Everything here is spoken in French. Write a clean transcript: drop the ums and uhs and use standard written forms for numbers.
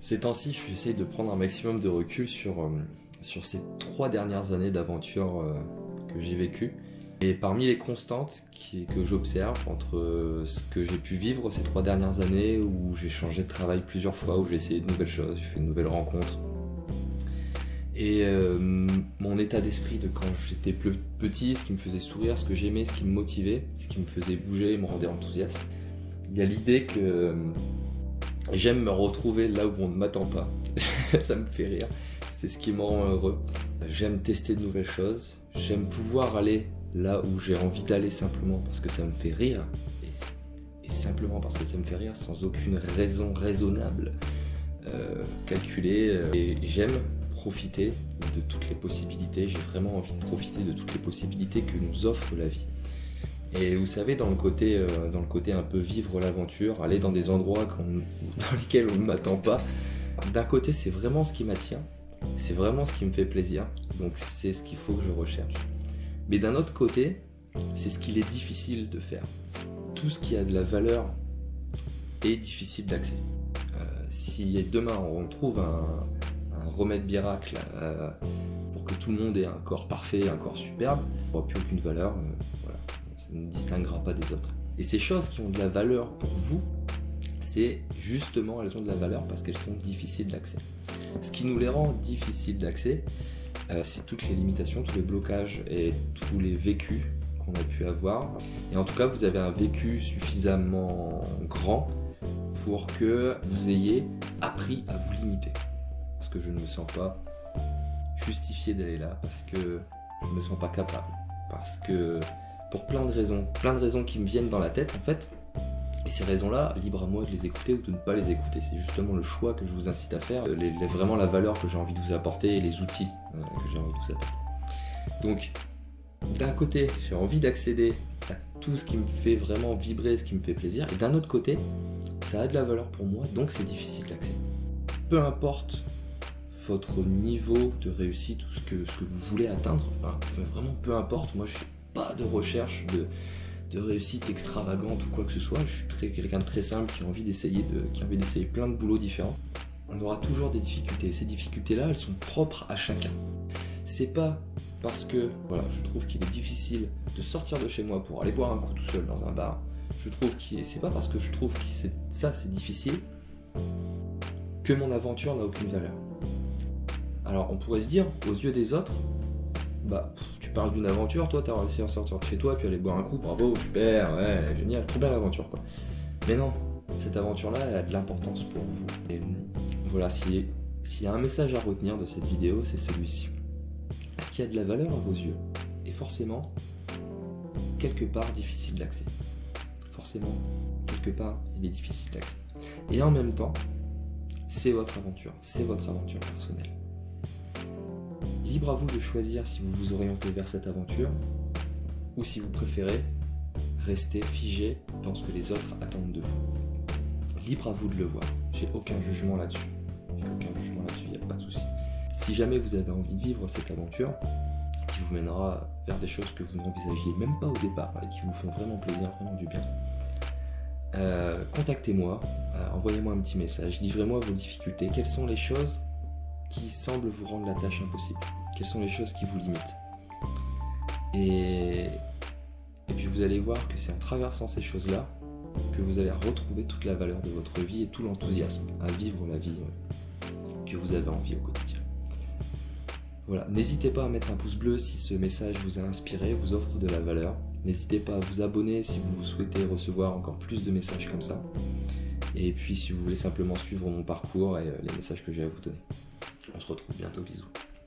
Ces temps-ci, j'essaye de prendre un maximum de recul sur ces 3 dernières années d'aventure que j'ai vécues. Et parmi les constantes que j'observe entre ce que j'ai pu vivre ces 3 dernières années, où j'ai changé de travail plusieurs fois, où j'ai essayé de nouvelles choses, j'ai fait de nouvelles rencontres, et mon état d'esprit de quand j'étais plus petit, ce qui me faisait sourire, ce que j'aimais, ce qui me motivait, ce qui me faisait bouger et me rendait enthousiaste, il y a l'idée que j'aime me retrouver là où on ne m'attend pas. Ça me fait rire, c'est ce qui me rend heureux. J'aime tester de nouvelles choses, j'aime pouvoir aller là où j'ai envie d'aller simplement parce que ça me fait rire, et simplement parce que ça me fait rire, sans aucune raison raisonnable, calculée. Et j'aime profiter de toutes les possibilités, j'ai vraiment envie de profiter de toutes les possibilités que nous offre la vie. Et vous savez, dans le côté un peu vivre l'aventure, aller dans des endroits dans lesquels on ne m'attend pas, d'un côté c'est vraiment ce qui m'attire, c'est vraiment ce qui me fait plaisir, donc c'est ce qu'il faut que je recherche. Mais d'un autre côté, c'est ce qu'il est difficile de faire. Tout ce qui a de la valeur est difficile d'accès. Si demain on trouve un remède miracle pour que tout le monde ait un corps parfait, un corps superbe, il n'aura plus aucune valeur, voilà, ça ne distinguera pas des autres. Et ces choses qui ont de la valeur pour vous, c'est justement, elles ont de la valeur parce qu'elles sont difficiles d'accès. Ce qui nous les rend difficiles d'accès, c'est toutes les limitations, tous les blocages et tous les vécus qu'on a pu avoir. Et en tout cas, vous avez un vécu suffisamment grand pour que vous ayez appris à vous limiter. Parce que je ne me sens pas justifié d'aller là, parce que je ne me sens pas capable, parce que pour plein de raisons qui me viennent dans la tête en fait. Et ces raisons-là, libre à moi de les écouter ou de ne pas les écouter. C'est justement le choix que je vous incite à faire, vraiment la valeur que j'ai envie de vous apporter et les outils que j'ai envie de vous apporter. Donc, d'un côté, j'ai envie d'accéder à tout ce qui me fait vraiment vibrer, ce qui me fait plaisir. Et d'un autre côté, ça a de la valeur pour moi, donc c'est difficile d'accès. Peu importe votre niveau de réussite ou ce que vous voulez atteindre, enfin, vraiment peu importe, moi je n'ai pas de recherche de réussite extravagante ou quoi que ce soit. Je suis quelqu'un de très simple qui a envie d'essayer plein de boulots différents. On aura toujours des difficultés. Ces difficultés-là, elles sont propres à chacun. C'est pas parce que je trouve qu'il est difficile de sortir de chez moi pour aller boire un coup tout seul dans un bar. C'est pas parce que je trouve que c'est difficile que mon aventure n'a aucune valeur. Alors on pourrait se dire, aux yeux des autres, tu parles d'une aventure, toi t'as réussi à sortir de chez toi, puis aller boire un coup, bravo, super, ouais, génial, trop belle aventure quoi. Mais non, cette aventure-là, elle a de l'importance pour vous. Et voilà, s'il y a un message à retenir de cette vidéo, c'est celui-ci. Est-ce qu'il y a de la valeur à vos yeux? Et forcément, quelque part difficile d'accès. Forcément, quelque part, il est difficile d'accès. Et en même temps, c'est votre aventure personnelle. Libre à vous de choisir si vous vous orientez vers cette aventure ou si vous préférez rester figé dans ce que les autres attendent de vous. Libre à vous de le voir. J'ai aucun jugement là-dessus. Il n'y a pas de souci. Si jamais vous avez envie de vivre cette aventure qui vous mènera vers des choses que vous n'envisagiez même pas au départ et qui vous font vraiment plaisir, vraiment du bien, contactez-moi, envoyez-moi un petit message, livrez-moi vos difficultés. Quelles sont les choses qui semblent vous rendre la tâche impossible? Quelles sont les choses qui vous limitent? Et puis vous allez voir que c'est en traversant ces choses-là que vous allez retrouver toute la valeur de votre vie et tout l'enthousiasme à vivre la vie que vous avez envie au quotidien. Voilà, n'hésitez pas à mettre un pouce bleu si ce message vous a inspiré, vous offre de la valeur. N'hésitez pas à vous abonner si vous souhaitez recevoir encore plus de messages comme ça. Et puis si vous voulez simplement suivre mon parcours et les messages que j'ai à vous donner. On se retrouve bientôt, bisous.